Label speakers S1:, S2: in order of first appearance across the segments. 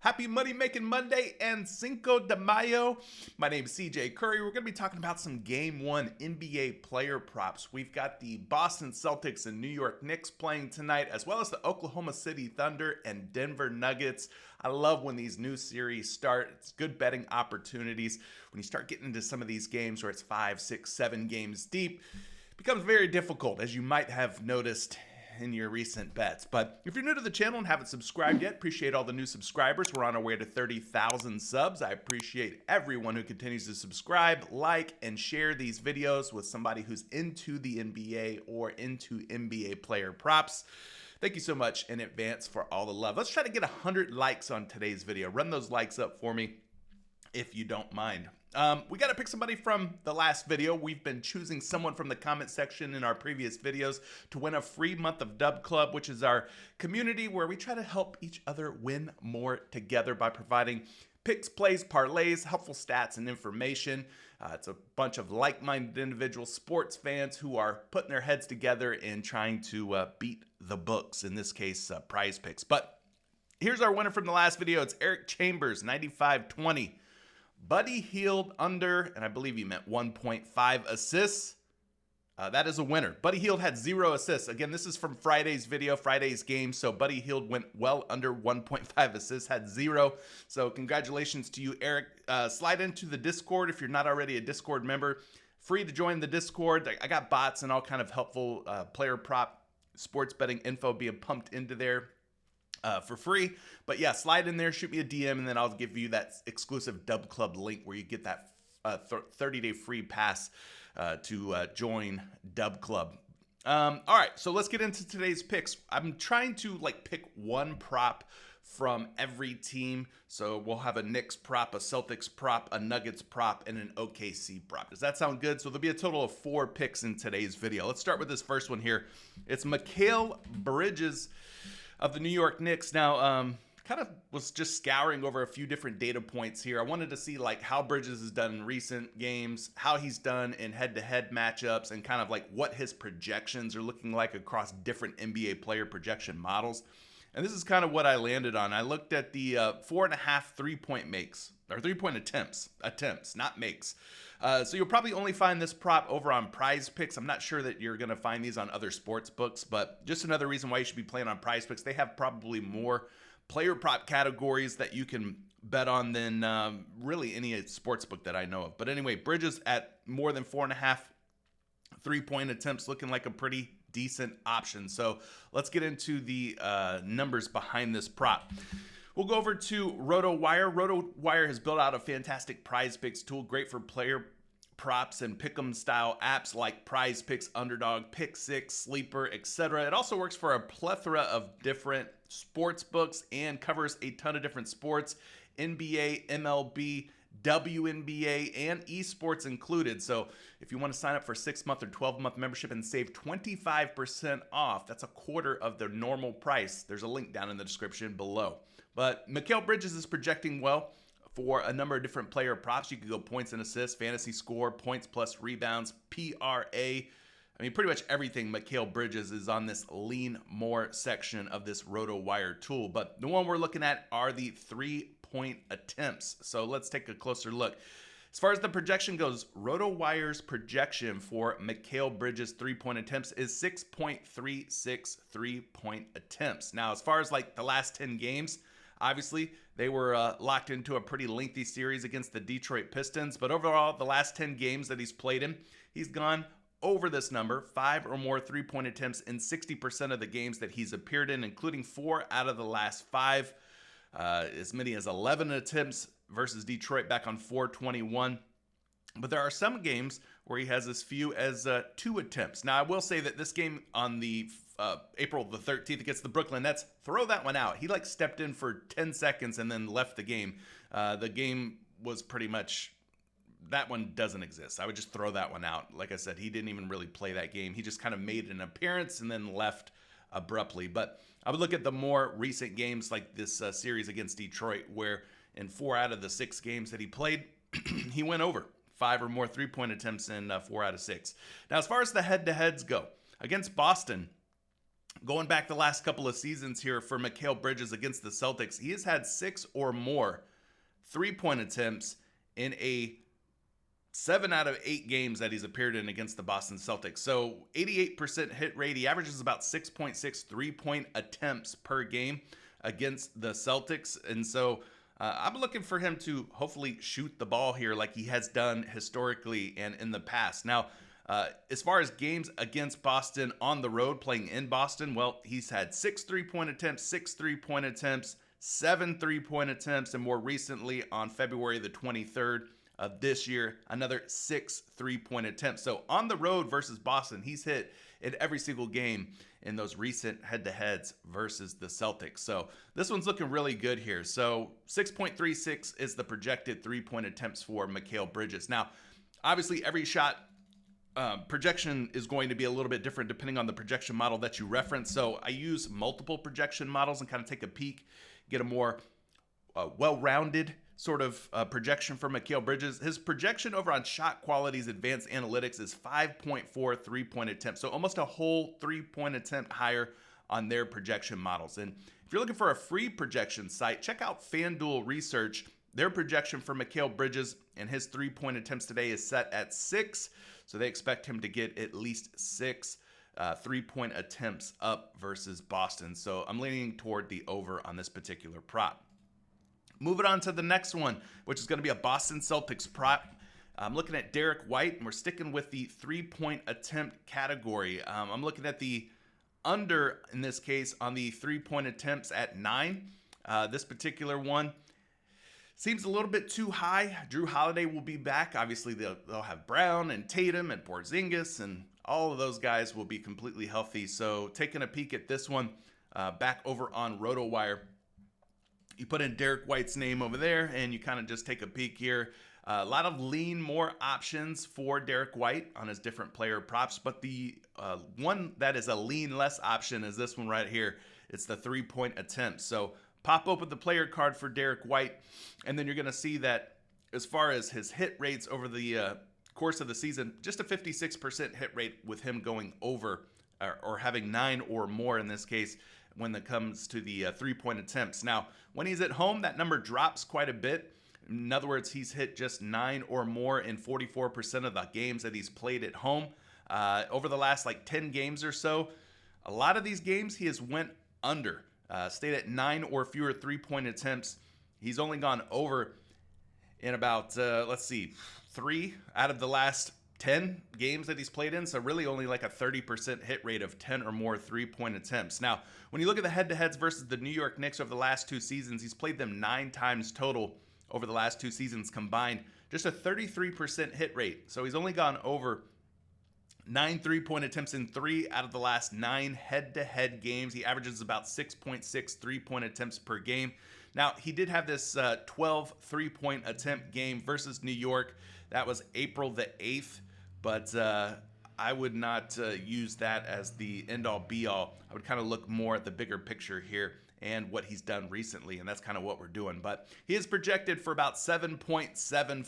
S1: Happy Money Making Monday and Cinco de Mayo. My name is CJ Curry. We're going to be talking about some Game 1 NBA player props. We've got the Boston Celtics and New York Knicks playing tonight, as well as the Oklahoma City Thunder and Denver Nuggets. I love when these new series start. It's good betting opportunities. When you start getting into some of these games where it's 5, 6, 7 games deep, it becomes very difficult, as you might have noticed in your recent bets. But if you're new to the channel and haven't subscribed yet, appreciate all the new subscribers. We're on our way to 30,000 subs. I appreciate everyone who continues to subscribe, like, and share these videos with somebody who's into the NBA or into NBA player props. Thank you so much in advance for all the love. Let's try to get 100 likes on today's video. Run those likes up for me if you don't mind. We got to pick somebody from the last video. We've been choosing someone from the comment section in our previous videos to win a free month of Dub Club, which is our community where we try to help each other win more together by providing picks, plays, parlays, helpful stats, and information. It's a bunch of like-minded individuals, sports fans who are putting their heads together and trying to beat the books, in this case, PrizePicks. But here's our winner from the last video. It's Eric Chambers, 95.20. Buddy Hield under, and I believe he meant 1.5 assists. That is a winner. Buddy Hield had 0 assists. Again, this is from Friday's video, Friday's game. So Buddy Hield went well under 1.5 assists, had 0. So congratulations to you, Eric. Slide into the Discord if you're not already a Discord member. Free to join the Discord. I got bots and all kind of helpful player prop sports betting info being pumped into there for free. But yeah, slide in there, shoot me a DM, and then I'll give you that exclusive Dub Club link where you get that 30-day free pass to join Dub Club. All right, so let's get into today's picks. I'm trying to pick one prop from every team. So we'll have a Knicks prop, a Celtics prop, a Nuggets prop, and an OKC prop. Does that sound good? So there'll be a total of 4 picks in today's video. Let's start with this first one here. It's Mikal Bridges of the New York Knicks. Now, kind of was just scouring over a few different data points here. I wanted to see how Bridges has done in recent games, how he's done in head-to-head matchups, and kind of what his projections are looking like across different NBA player projection models. And this is kind of what I landed on. I looked at the 4.5 3-point makes, or 3-point attempts, not makes. So you'll probably only find this prop over on PrizePicks. I'm not sure that you're going to find these on other sports books, but just another reason why you should be playing on PrizePicks. They have probably more player prop categories that you can bet on than really any sports book that I know of. But anyway, Bridges at more than 4.5 3-point attempts, looking like a pretty decent option. So let's get into the numbers behind this prop. We'll go over to RotoWire. RotoWire has built out a fantastic PrizePicks tool, great for player props and pick'em style apps like PrizePicks, Underdog, Pick Six, Sleeper, etc. It also works for a plethora of different sports books and covers a ton of different sports, NBA, MLB, WNBA, and esports included. So if you want to sign up for a 6-month or 12-month membership and save 25% off, that's a quarter of the normal price. There's a link down in the description below. But Mikal Bridges is projecting well for a number of different player props. You could go points and assists, fantasy score, points plus rebounds, PRA. I mean, pretty much everything Mikal Bridges is on this lean more section of this RotoWire tool. But the one we're looking at are the 3-point attempts. So let's take a closer look. As far as the projection goes, RotoWire's projection for Mikal Bridges 3-point attempts is 6.36 3-point attempts. Now, as far as the last 10 games, obviously, they were locked into a pretty lengthy series against the Detroit Pistons. But overall, the last 10 games that he's played in, he's gone over this number, 5 or more 3-point attempts in 60% of the games that he's appeared in, including 4 out of the last 5. As many as 11 attempts versus Detroit back on 4/21. But there are some games where he has as few as 2 attempts. Now, I will say that this game on the April the 13th against the Brooklyn Nets, throw that one out. He stepped in for 10 seconds and then left the game. The game was pretty much, that one doesn't exist. I would just throw that one out. Like I said, he didn't even really play that game. He just kind of made an appearance and then left abruptly. But I would look at the more recent games like this series against Detroit, where in 4 out of the 6 games that he played, he went over 5 or more 3-point attempts in 4 out of 6. Now, as far as the head-to-heads go, against Boston, Going back the last couple of seasons here for Mikal Bridges against the Celtics, he has had 6 or more three-point attempts in a 7 out of 8 games that he's appeared in against the Boston Celtics. So 88% hit rate. He averages about 6.6 three-point attempts per game against the Celtics. And so I'm looking for him to hopefully shoot the ball here like he has done historically and in the past. Now, as far as games against Boston on the road, playing in Boston, well, he's had 6 3-point attempts, 6 3-point attempts, 7 3-point attempts, and more recently on February the 23rd of this year, another 6 3-point attempts. So on the road versus Boston, he's hit in every single game in those recent head-to-heads versus the Celtics. So this one's looking really good here. So 6.36 is the projected 3-point attempts for Mikal Bridges. Now, obviously, every shot projection is going to be a little bit different depending on the projection model that you reference. So I use multiple projection models and kind of take a peek, get a more well-rounded sort of projection for Mikal Bridges. His projection over on Shot Quality's advanced analytics is 5.4 3-point attempts. So almost a whole 3-point attempt higher on their projection models. And if you're looking for a free projection site, check out FanDuel Research. Their projection for Mikal Bridges and his 3-point attempts today is set at 6. So they expect him to get at least 6 3-point attempts up versus Boston. So I'm leaning toward the over on this particular prop. Moving on to the next one, which is going to be a Boston Celtics prop. I'm looking at Derrick White, and we're sticking with the 3-point attempt category. I'm looking at the under, in this case, on the 3-point attempts at 9. This particular one seems a little bit too high. Drew Holiday will be back. Obviously, they'll have Braun and Tatum and Porzingis, and all of those guys will be completely healthy. So taking a peek at this one, back over on RotoWire, you put in Derrick White's name over there, and you kind of just take a peek here. A lot of lean more options for Derrick White on his different player props, but the one that is a lean less option is this one right here. It's the 3-point attempt. So pop open the player card for Derrick White, and then you're going to see that as far as his hit rates over the course of the season, just a 56% hit rate with him going over or having 9 or more in this case when it comes to the 3-point attempts. Now, when he's at home, that number drops quite a bit. In other words, he's hit just 9 or more in 44% of the games that he's played at home. Over the last 10 games or so, a lot of these games he has went under. Stayed at 9 or fewer 3-point attempts. He's only gone over in about, 3 out of the last 10 games that he's played in. So really only like a 30% hit rate of 10 or more 3-point attempts. Now, when you look at the head-to-heads versus the New York Knicks over the last 2 seasons, he's played them 9 times total over the last 2 seasons combined. Just a 33% hit rate. So he's only gone over 9 3-point attempts in 3 out of the last 9 head-to-head games. He averages about 6.6 3-point attempts per game. Now, he did have this 12 3-point attempt game versus New York. That was April the 8th, but I would not use that as the end-all, be-all. I would kind of look more at the bigger picture here and what he's done recently, and that's kind of what we're doing. But he is projected for about 7.74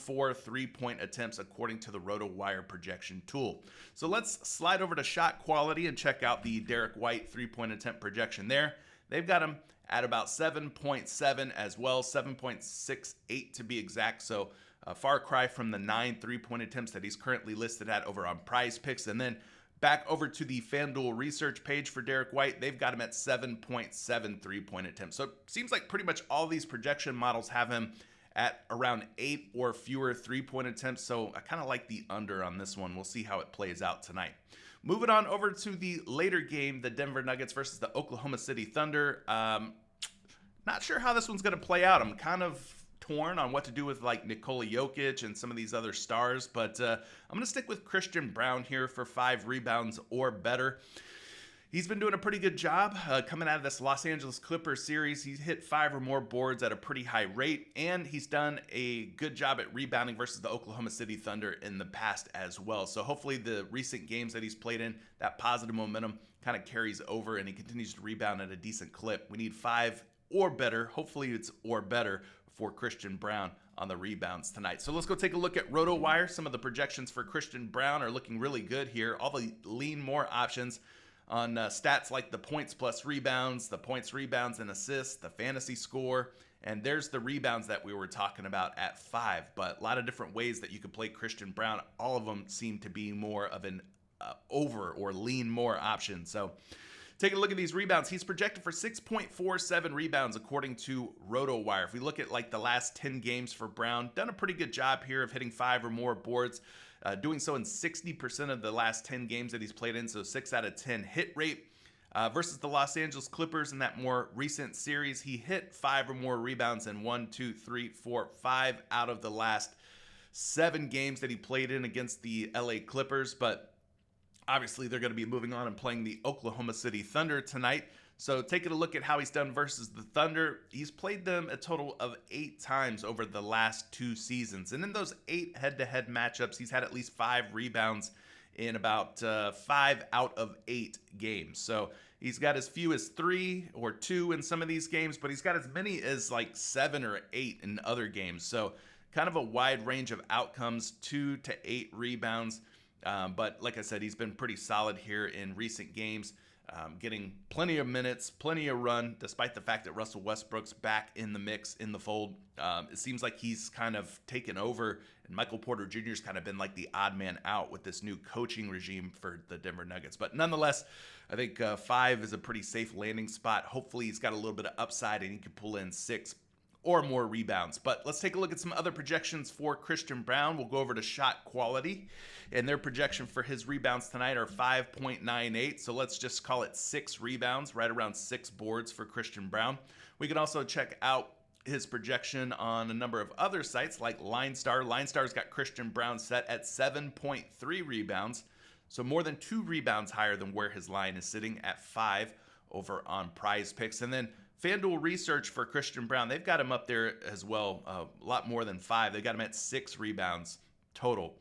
S1: 3-point attempts according to the RotoWire projection tool. So let's slide over to Shot Quality and check out the Derrick White 3-point attempt projection there. They've got him at about 7.7 as well, 7.68 to be exact. So a far cry from the 9 3-point attempts that he's currently listed at over on PrizePicks. And then back over to the FanDuel research page for Derrick White, they've got him at 7.7 3-point attempts. So it seems like pretty much all these projection models have him at around 8 or fewer 3-point attempts. So I kind of like the under on this one. We'll see how it plays out tonight. Moving on over to the later game, the Denver Nuggets versus the Oklahoma City Thunder. Not sure how this one's going to play out. I'm kind of torn on what to do with Nikola Jokic and some of these other stars, but I'm going to stick with Christian Braun here for 5 rebounds or better. He's been doing a pretty good job coming out of this Los Angeles Clippers series. He's hit 5 or more boards at a pretty high rate, and he's done a good job at rebounding versus the Oklahoma City Thunder in the past as well. So hopefully the recent games that he's played in, that positive momentum kind of carries over and he continues to rebound at a decent clip. We need 5 or better. Hopefully it's or better for Christian Braun on the rebounds tonight. So let's go take a look at RotoWire. Some of the projections for Christian Braun are looking really good here. All the lean more options on stats like the points plus rebounds, the points, rebounds, and assists, the fantasy score. And there's the rebounds that we were talking about at 5. But a lot of different ways that you could play Christian Braun. All of them seem to be more of an over or lean more option. So take a look at these rebounds. He's projected for 6.47 rebounds according to RotoWire. If we look at like the last 10 games for Braun, done a pretty good job here of hitting 5 or more boards, doing so in 60% of the last 10 games that he's played in, so 6 out of 10 hit rate. Versus the Los Angeles Clippers in that more recent series, he hit 5 or more rebounds in 5 out of the last 7 games that he played in against the LA Clippers. But obviously, they're going to be moving on and playing the Oklahoma City Thunder tonight. So taking a look at how he's done versus the Thunder, he's played them a total of 8 times over the last 2 seasons. And in those 8 head-to-head matchups, he's had at least 5 rebounds in about 5 out of 8 games. So he's got as few as 3 or 2 in some of these games, but he's got as many as like 7 or 8 in other games. So kind of a wide range of outcomes, 2 to 8 rebounds. But like I said, he's been pretty solid here in recent games, getting plenty of minutes, plenty of run, despite the fact that Russell Westbrook's back in the mix, in the fold. It seems like he's kind of taken over, and Michael Porter Jr. has kind of been like the odd man out with this new coaching regime for the Denver Nuggets. But nonetheless, I think 5 is a pretty safe landing spot. Hopefully he's got a little bit of upside and he can pull in 6 or more rebounds. But let's take a look at some other projections for Christian Braun. We'll go over to Shot Quality, and their projection for his rebounds tonight are 5.98. So let's just call it 6 rebounds, right around 6 boards for Christian Braun. We can also check out his projection on a number of other sites like LineStar. LineStar's got Christian Braun set at 7.3 rebounds, so more than 2 rebounds higher than where his line is sitting at 5 over on PrizePicks. And then FanDuel Research for Christian Braun, they've got him up there as well, a lot more than 5. They got him at 6 rebounds total,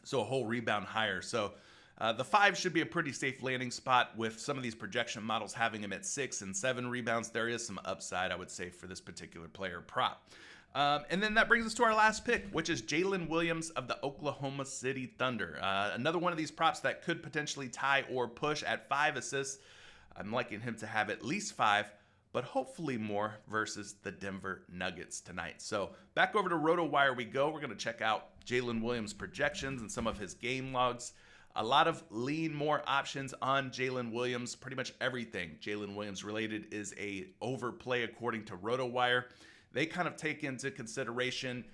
S1: so a whole rebound higher. So the 5 should be a pretty safe landing spot. With some of these projection models having him at 6 and 7 rebounds, there is some upside, I would say, for this particular player prop. And then that brings us to our last pick, which is Jalen Williams of the Oklahoma City Thunder. Another one of these props that could potentially tie or push at 5 assists. I'm liking him to have at least 5, but hopefully more versus the Denver Nuggets tonight. So back over to RotoWire we go. We're going to check out Jalen Williams' projections and some of his game logs. A lot of lean more options on Jalen Williams. Pretty much everything Jalen Williams related is a overplay according to RotoWire. They kind of take into consideration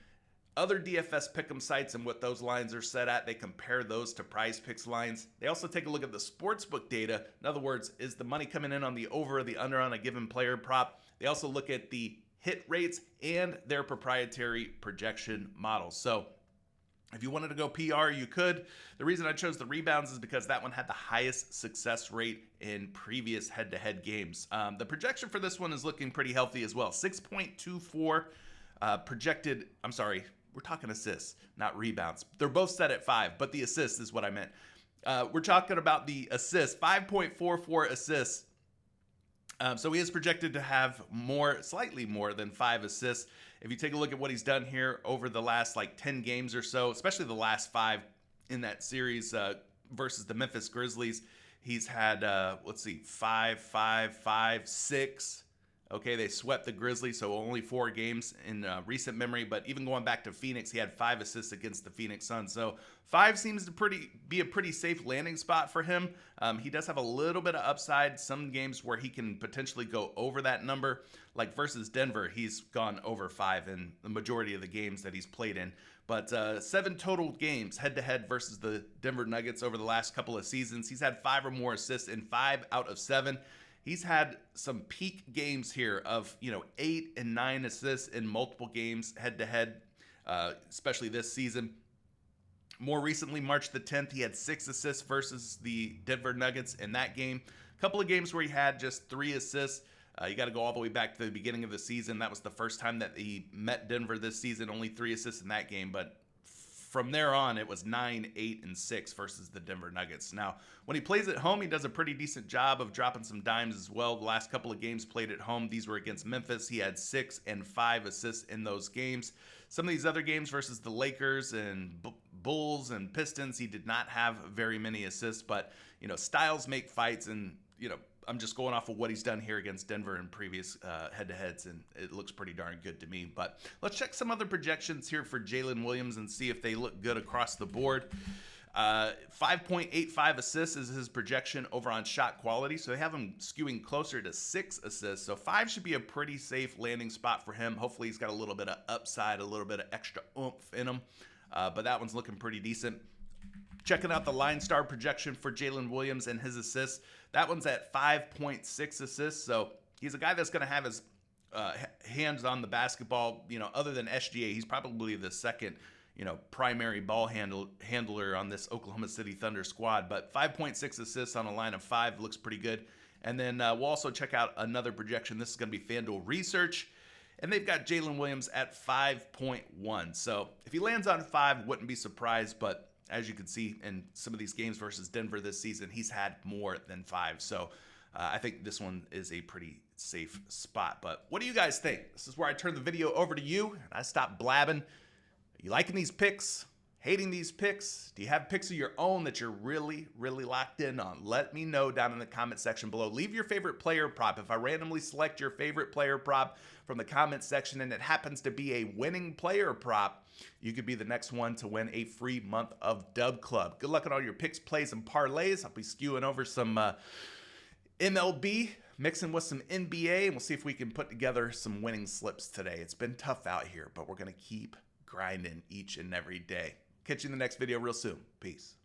S1: other DFS pick'em sites and what those lines are set at. They compare those to PrizePicks lines. They also take a look at the sportsbook data. In other words, is the money coming in on the over or the under on a given player prop? They also look at the hit rates and their proprietary projection models. So if you wanted to go PR, you could. The reason I chose the rebounds is because that one had the highest success rate in previous head-to-head games. The projection for this one is looking pretty healthy as well. 6.24 projected, I'm sorry, we're talking assists, not rebounds. They're both set at 5, but the assists is what I meant. We're talking about the assists, 5.44 assists. So he is projected to have slightly more than 5 assists. If you take a look at what he's done here over the last 10 games or so, especially the last 5 in that series versus the Memphis Grizzlies, he's had, 5, 5, 5, 6. Okay, they swept the Grizzlies, so only 4 games in recent memory. But even going back to Phoenix, he had 5 assists against the Phoenix Suns. So 5 seems to be a pretty safe landing spot for him. He does have a little bit of upside. Some games where he can potentially go over that number, like versus Denver, he's gone over 5 in the majority of the games that he's played in. But 7 total games head-to-head versus the Denver Nuggets over the last couple of seasons. He's had 5 or more assists in 5 out of 7. He's had some peak games here of 8 and 9 assists in multiple games head-to-head, especially this season. More recently, March the 10th, he had 6 assists versus the Denver Nuggets in that game. A couple of games where he had just 3 assists. You got to go all the way back to the beginning of the season. That was the first time that he met Denver this season. Only 3 assists in that game, but from there on, it was 9, 8, and 6 versus the Denver Nuggets. Now, when he plays at home, he does a pretty decent job of dropping some dimes as well. The last couple of games played at home, these were against Memphis. He had 6 and 5 assists in those games. Some of these other games versus the Lakers and Bulls and Pistons, he did not have very many assists, but, styles make fights, and, I'm just going off of what he's done here against Denver in previous head-to-heads, and it looks pretty darn good to me. But let's check some other projections here for Jalen Williams and see if they look good across the board. 5.85 assists is his projection over on shot quality, so they have him skewing closer to 6 assists. So 5 should be a pretty safe landing spot for him. Hopefully he's got a little bit of upside, a little bit of extra oomph in him, but that one's looking pretty decent. Checking out the line star projection for Jalen Williams and his assists. That one's at 5.6 assists. So he's a guy that's going to have his hands on the basketball. Other than SGA, he's probably the second, primary ball handler on this Oklahoma City Thunder squad. But 5.6 assists on a line of 5 looks pretty good. And then we'll also check out another projection. This is going to be FanDuel Research. And they've got Jalen Williams at 5.1. So if he lands on 5, wouldn't be surprised. But as you can see in some of these games versus Denver this season, he's had more than 5. So I think this one is a pretty safe spot. But what do you guys think? This is where I turn the video over to you and I stop blabbing. Are you liking these picks? Hating these picks? Do you have picks of your own that you're really, really locked in on? Let me know down in the comment section below. Leave your favorite player prop. If I randomly select your favorite player prop from the comment section and it happens to be a winning player prop, you could be the next one to win a free month of Dub Club. Good luck on all your picks, plays, and parlays. I'll be skewing over some MLB, mixing with some NBA, and we'll see if we can put together some winning slips today. It's been tough out here, but we're going to keep grinding each and every day. Catch you in the next video real soon. Peace.